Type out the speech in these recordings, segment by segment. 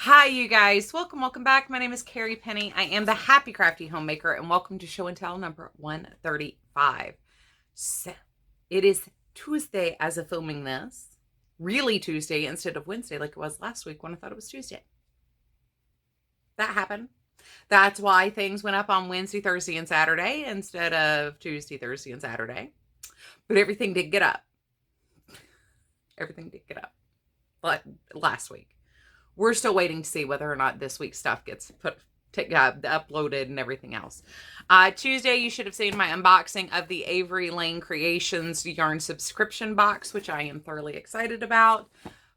Hi, you guys. Welcome back. My name is Carrie Penny. I am the Happy Crafty Homemaker, and welcome to show and tell number 135. So, it is Tuesday as of filming this. Really Tuesday instead of Wednesday like it was last week when I thought it was Tuesday. That happened. That's why things went up on Wednesday, Thursday, and Saturday instead of Tuesday, Thursday, and Saturday. But everything did get up. Everything did get up. But last week. We're still waiting to see whether or not this week's stuff gets uploaded and everything else. Tuesday, you should have seen my unboxing of the Avery Lane Creations yarn subscription box, which I am thoroughly excited about.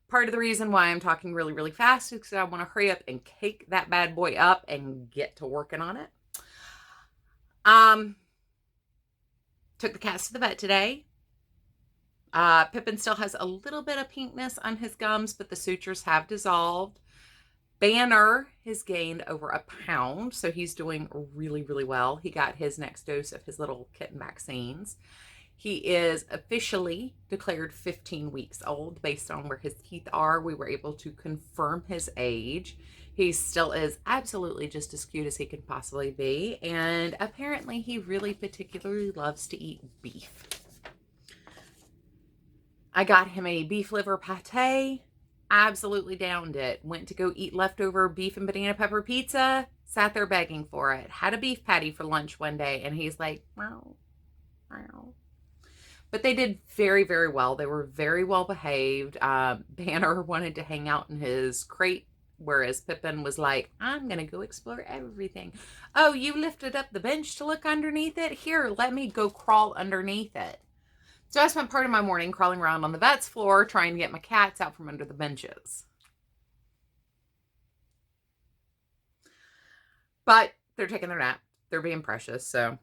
Part of the reason why I'm talking really, really fast is because I want to hurry up and cake that bad boy up and get to working on it. Took the cats to the vet today. Pippin still has a little bit of pinkness on his gums, but the sutures have dissolved. Banner has gained over a pound, so he's doing really, really well. He got his next dose of his little kitten vaccines. He is officially declared 15 weeks old based on where his teeth are. We were able to confirm his age. He still is absolutely just as cute as he can possibly be, and apparently he really particularly loves to eat beef. I got him a beef liver pate, absolutely downed it. Went to go eat leftover beef and banana pepper pizza, sat there begging for it. Had a beef patty for lunch one day, and he's like, meow, meow. But they did very, very well. They were very well behaved. Banner wanted to hang out in his crate, whereas Pippin was like, I'm going to go explore everything. Oh, you lifted up the bench to look underneath it? Here, let me go crawl underneath it. So I spent part of my morning crawling around on the vet's floor trying to get my cats out from under the benches. But they're taking their nap. They're being precious, so.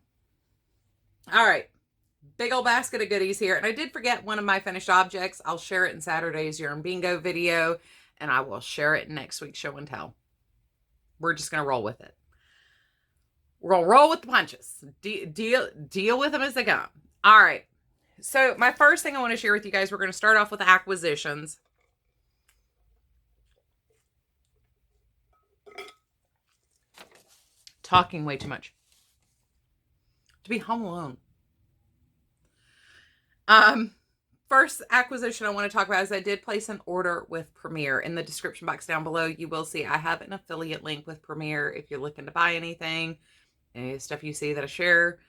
All right. Big old basket of goodies here. And I did forget one of my finished objects. I'll share it in Saturday's Yarn Bingo video, and I will share it in next week's show and tell. We're just going to roll with it. We're going to roll with the punches. Deal with them as they come. All right. So my first thing I want to share with you guys, we're going to start off with acquisitions. Talking way too much. To be home alone. First acquisition I want to talk about is I did place an order with Premier. In the description box down below, you will see I have an affiliate link with Premier if you're looking to buy anything, any stuff you see that I share.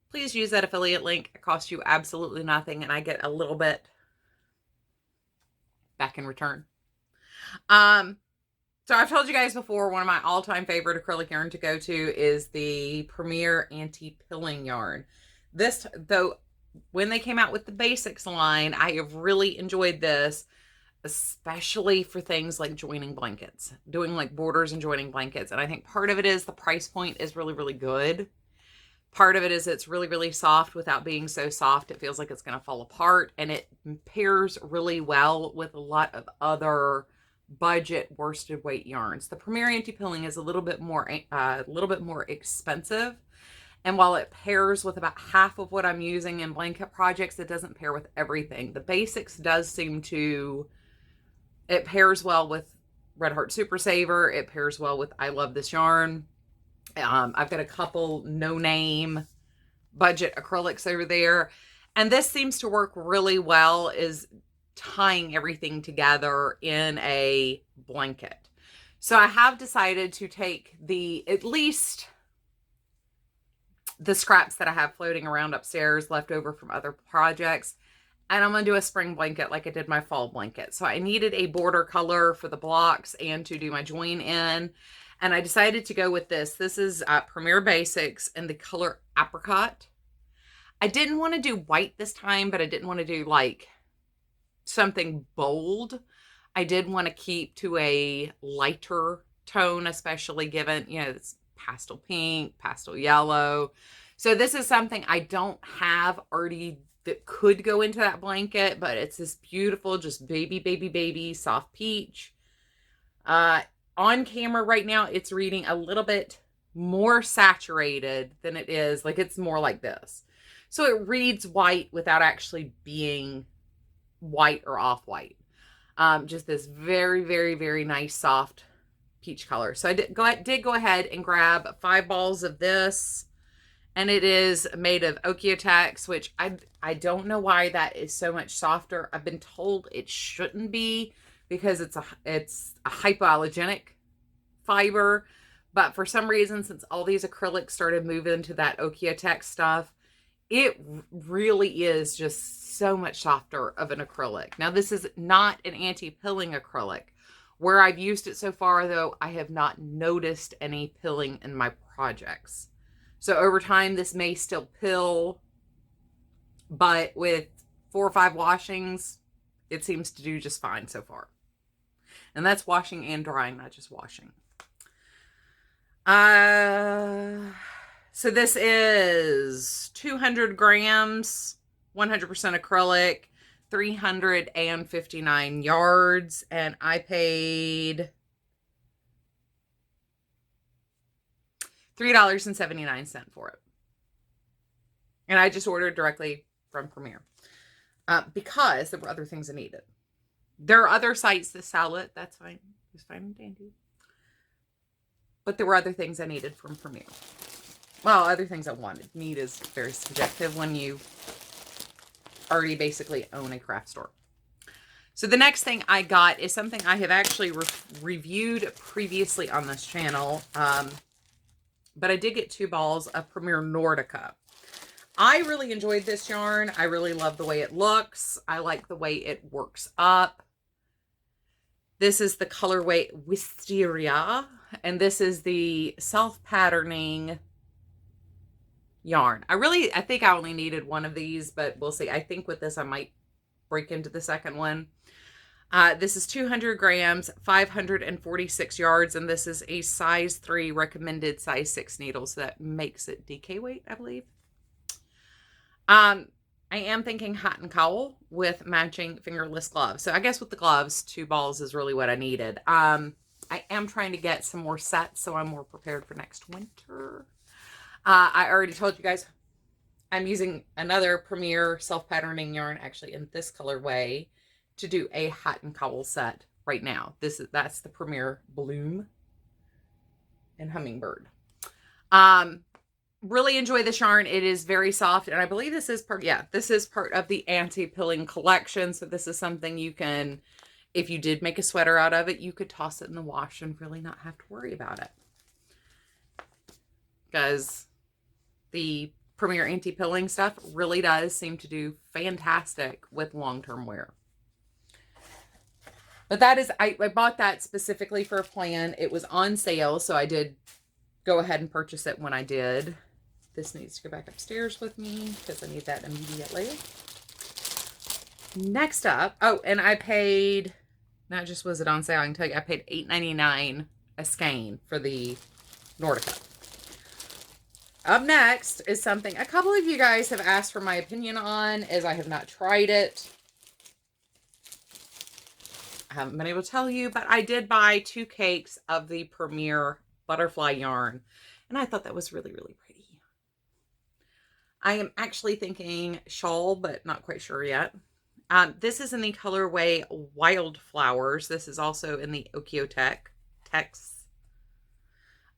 Please use that affiliate link. It costs you absolutely nothing, and I get a little bit back in return. So I've told you guys before, one of my all-time favorite acrylic yarn to go to is the Premier Anti-Pilling yarn. This, though, when they came out with the basics line, I have really enjoyed this, especially for things like joining blankets, doing like borders and joining blankets. And I think part of it is the price point is really, really good. Part of it is it's really, really soft without being so soft it feels like it's going to fall apart. And it pairs really well with a lot of other budget worsted weight yarns. The Premier Anti-Pilling is a little bit more expensive. And while it pairs with about half of what I'm using in blanket projects, it doesn't pair with everything. The basics does seem to, it pairs well with Red Heart Super Saver. It pairs well with I Love This Yarn. I've got a couple no-name budget acrylics over there. And this seems to work really well, is tying everything together in a blanket. So I have decided to take at least the scraps that I have floating around upstairs left over from other projects, and I'm going to do a spring blanket like I did my fall blanket. So I needed a border color for the blocks and to do my join in. And I decided to go with this. This is Premier Basics in the color Apricot. I didn't want to do white this time, but I didn't want to do like something bold. I did want to keep to a lighter tone, especially given, you know, it's pastel pink, pastel yellow. So this is something I don't have already that could go into that blanket, but it's this beautiful, just baby, soft peach. On camera right now, it's reading a little bit more saturated than it is. Like, it's more like this. So it reads white without actually being white or off-white. Just this very, very, very nice, soft peach color. So I did go ahead and grab 5 balls of this. And it is made of Oceotex, which I don't know why that is so much softer. I've been told it shouldn't be because it's a hypoallergenic fiber. But for some reason, since all these acrylics started moving into that Oceotex stuff, it really is just so much softer of an acrylic. Now, this is not an anti-pilling acrylic. Where I've used it so far, though, I have not noticed any pilling in my projects. So over time, this may still pill, but with 4 or 5 washings, it seems to do just fine so far. And that's washing and drying, not just washing. So this is 200 grams, 100% acrylic, 359 yards, and I paid $3.79 for it. And I just ordered directly from Premier because there were other things I needed. There are other sites that sell it. That's fine. It's fine and dandy. But there were other things I needed from Premier. Well, other things I wanted. Need is very subjective when you already basically own a craft store. So the next thing I got is something I have actually reviewed previously on this channel. But I did get 2 balls of Premier Nordica. I really enjoyed this yarn. I really love the way it looks. I like the way it works up. This is the colorway Wisteria, and this is the self-patterning yarn. I think I only needed 1 of these, but we'll see. I think with this I might break into the second one. This is 200 grams, 546 yards, and this is a size 3 recommended size 6 needle, so that makes it DK weight, I believe. I am thinking hat and cowl with matching fingerless gloves. So I guess with the gloves, 2 balls is really what I needed. I am trying to get some more sets, so I'm more prepared for next winter. I already told you guys I'm using another Premier self-patterning yarn, actually in this colorway, to do a hat and cowl set right now. That's the Premier Bloom and Hummingbird. Really enjoy this yarn. It is very soft, and I believe this is part of the anti-pilling collection. So this is something you can, if you did make a sweater out of it, you could toss it in the wash and really not have to worry about it. Because the Premier anti-pilling stuff really does seem to do fantastic with long-term wear. But that is, I bought that specifically for a plan. It was on sale, so I did go ahead and purchase it when I did. This needs to go back upstairs with me because I need that immediately. Next up, oh, and I paid, not just was it on sale, I can tell you, I paid $8.99 a skein for the Nordica. Up next is something a couple of you guys have asked for my opinion on, as I have not tried it. I haven't been able to tell you, but I did buy 2 cakes of the Premier butterfly yarn, and I thought that was really, really pretty. I am actually thinking shawl, but not quite sure yet. This is in the colorway Wildflowers. This is also in the Oceotex.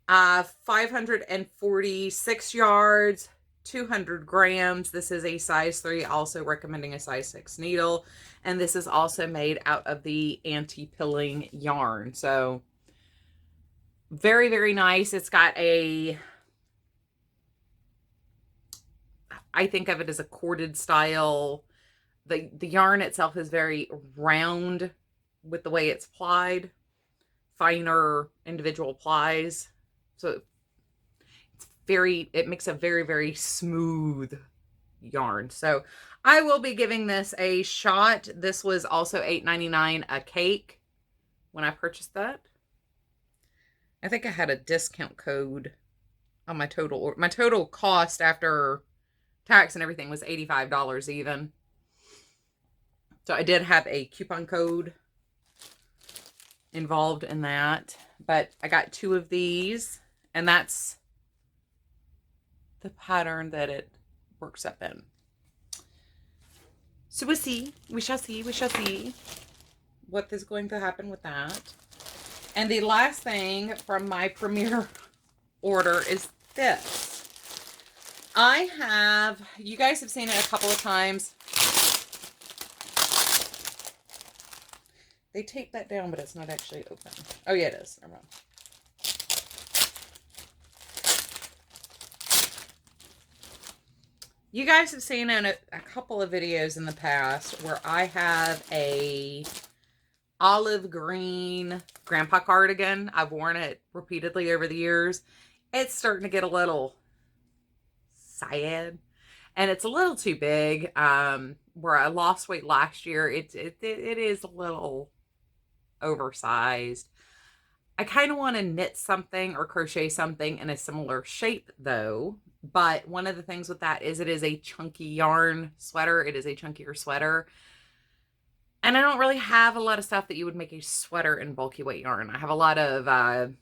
546 yards, 200 grams. This is a size 3, also recommending a size 6 needle. And this is also made out of the anti-pilling yarn. So very, very nice. It's got I think of it as a corded style. The yarn itself is very round with the way it's plied. Finer individual plies. So it makes a very, very smooth yarn. So I will be giving this a shot. This was also $8.99 a cake when I purchased that. I think I had a discount code on my total order. My total cost after tax and everything was $85 even. So I did have a coupon code involved in that. But I got 2 of these, and that's the pattern that it works up in. So we'll see. We shall see. We shall see what is going to happen with that. And the last thing from my Premier order is this. You guys have seen it a couple of times. They tape that down, but it's not actually open. Oh, yeah, it is. Never mind. You guys have seen in a couple of videos in the past where I have a olive green grandpa cardigan. I've worn it repeatedly over the years. It's starting to get a little sad, and it's a little too big. Where I lost weight last year, it is a little oversized. I kind of want to knit something or crochet something in a similar shape though. But one of the things with that is it is a chunky yarn sweater. It is a chunkier sweater. And I don't really have a lot of stuff that you would make a sweater in bulky weight yarn. I have a lot of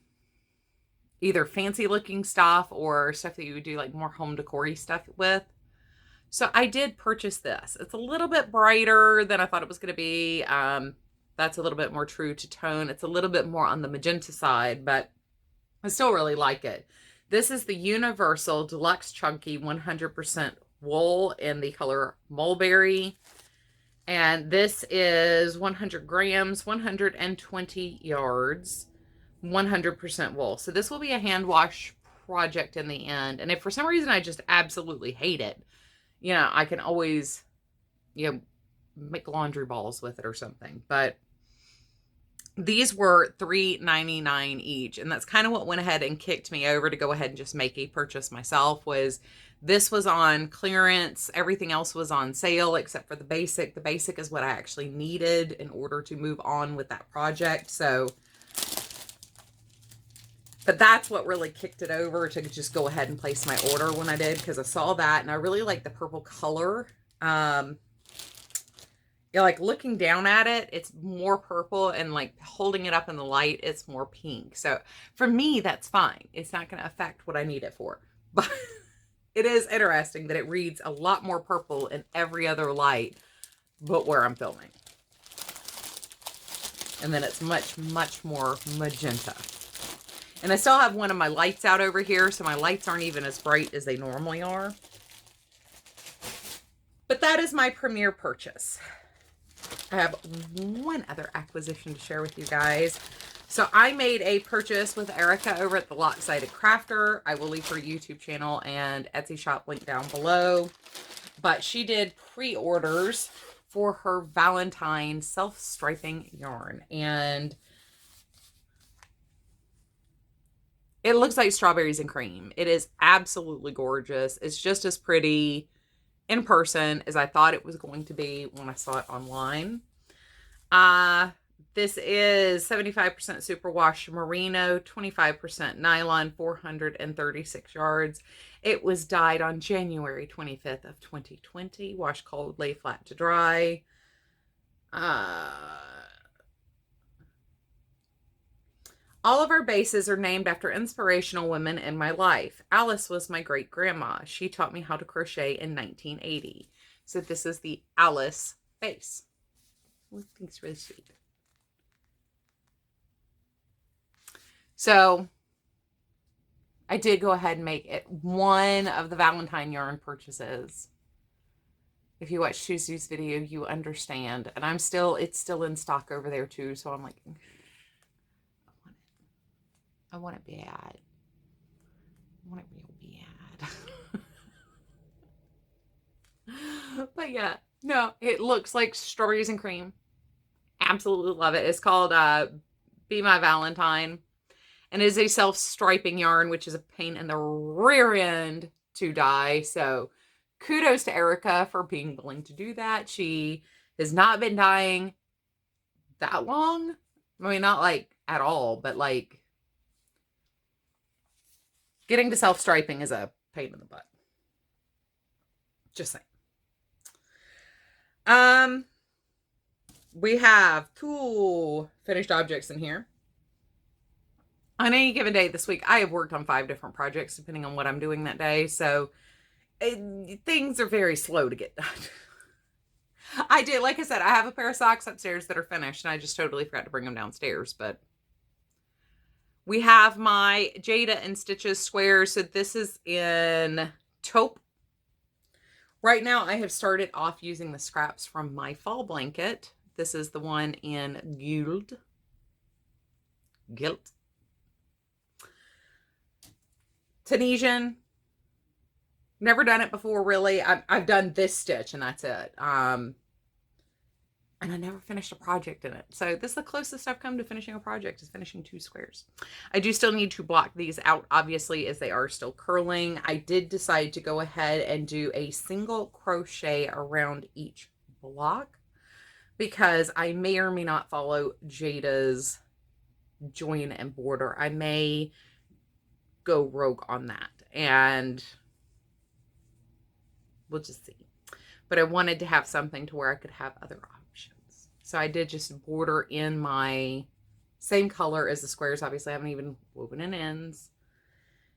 either fancy looking stuff or stuff that you would do like more home decor-y stuff with. So I did purchase this. It's a little bit brighter than I thought it was going to be. That's a little bit more true to tone. It's a little bit more on the magenta side, but I still really like it. This is the Universal Deluxe Chunky 100% wool in the color Mulberry. And this is 100 grams, 120 yards, 100% wool. So this will be a hand wash project in the end. And if for some reason I just absolutely hate it, you know, I can always, you know, make laundry balls with it or something. But these were $3.99 each. And that's kind of what went ahead and kicked me over to go ahead and just make a purchase myself. Was this was on clearance. Everything else was on sale except for the basic. The basic is what I actually needed in order to move on with that project. So, but that's what really kicked it over to just go ahead and place my order when I did, because I saw that and I really like the purple color. Yeah, like looking down at it, it's more purple, and like holding it up in the light, it's more pink. So for me, that's fine. It's not going to affect what I need it for. But it is interesting that it reads a lot more purple in every other light but where I'm filming. And then it's much, much more magenta. And I still have one of my lights out over here, so my lights aren't even as bright as they normally are. But that is my Premier purchase. I have one other acquisition to share with you guys. So I made a purchase with Erica over at the Lopsided Crafter. I will leave her YouTube channel and Etsy shop link down below. But she did pre-orders for her Valentine self-striping yarn. And it looks like strawberries and cream. It is absolutely gorgeous. It's just as pretty in person as I thought it was going to be when I saw it online. This is 75% superwash merino, 25% nylon, 436 yards. It was dyed on January 25th of 2020. Wash cold, lay flat to dry. All of our bases are named after inspirational women in my life. Alice was my great grandma. She taught me how to crochet in 1980. So this is the Alice base. I think it's really sweet. So I did go ahead and make it one of the Valentine yarn purchases. If you watch Tuesday's video, you understand. And it's still in stock over there too. So I'm like, I want it bad. I want it real bad. But yeah, no, it looks like strawberries and cream. Absolutely love it. It's called Be My Valentine. And it is a self-striping yarn, which is a pain in the rear end to dye. So kudos to Erica for being willing to do that. She has not been dyeing that long. I mean, not like at all, but like getting to self-striping is a pain in the butt. Just saying. We have 2 finished objects in here. On any given day this week, I have worked on 5 different projects depending on what I'm doing that day. So things are very slow to get done. I did, like I said, I have a pair of socks upstairs that are finished and I just totally forgot to bring them downstairs, but We have my Jada and Stitches squares. So this is in taupe. Right now I have started off using the scraps from my fall blanket. This is the one in Gilt. Tunisian. Never done it before, really. I've done this stitch and that's it. And I never finished a project in it. So this is the closest I've come to finishing a project, is finishing 2 squares. I do still need to block these out, obviously, as they are still curling. I did decide to go ahead and do a single crochet around each block, because I may or may not follow Jada's join and border. I may go rogue on that, and we'll just see. But I wanted to have something to where I could have other options. So I did just border in my same color as the squares. Obviously, I haven't even woven in ends.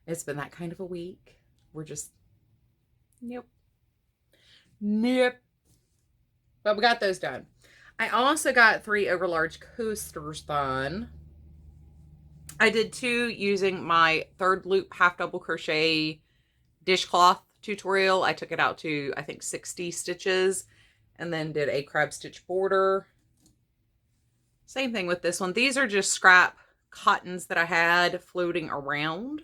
It's been that kind of a week. We're just, nope. But we got those done. I also got 3 overlarge coasters done. I did 2 using my 3rd loop half double crochet dishcloth tutorial. I took it out to, I think, 60 stitches and then did a crab stitch border. Same thing with this one. These are just scrap cottons that I had floating around.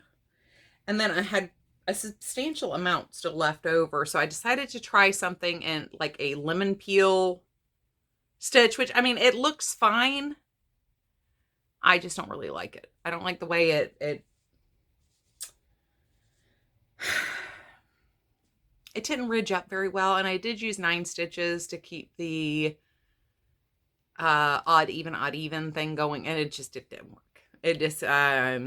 And then I had a substantial amount still left over. So I decided to try something in like a lemon peel stitch, which, I mean, it looks fine. I just don't really like it. I don't like the way it didn't ridge up very well. And I did use 9 stitches to keep the odd even thing going, and it didn't work. It just yeah,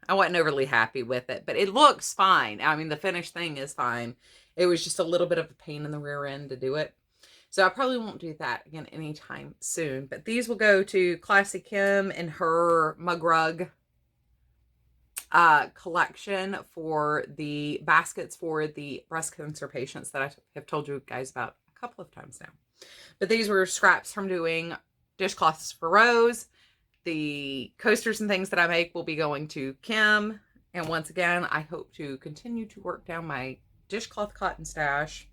I wasn't overly happy with it, but it looks fine. I mean, the finished thing is fine. It was just a little bit of a pain in the rear end to do it, so I probably won't do that again anytime soon. But these will go to Classy Kim and her mug rug collection for the baskets for the breast cancer patients that I have told you guys about a couple of times now. But these were scraps from doing dishcloths for Rose. The coasters and things that I make will be going to Kim. And once again, I hope to continue to work down my dishcloth cotton stash,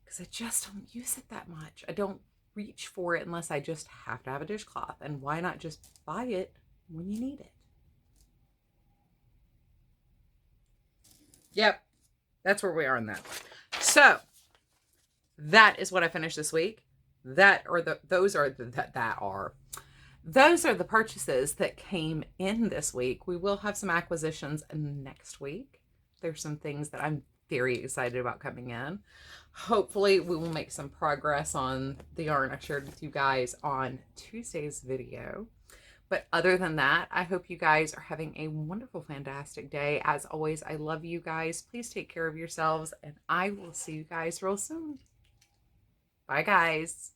because I just don't use it that much. I don't reach for it unless I just have to have a dishcloth. And why not just buy it when you need it? Yep, that's where we are on that. So that is what I finished this week. Those are the purchases that came in this week. We will have some acquisitions next week. There's some things that I'm very excited about coming in. Hopefully we will make some progress on the yarn I shared with you guys on Tuesday's video. But other than that, I hope you guys are having a wonderful, fantastic day. As always, I love you guys. Please take care of yourselves, and I will see you guys real soon. Bye, guys.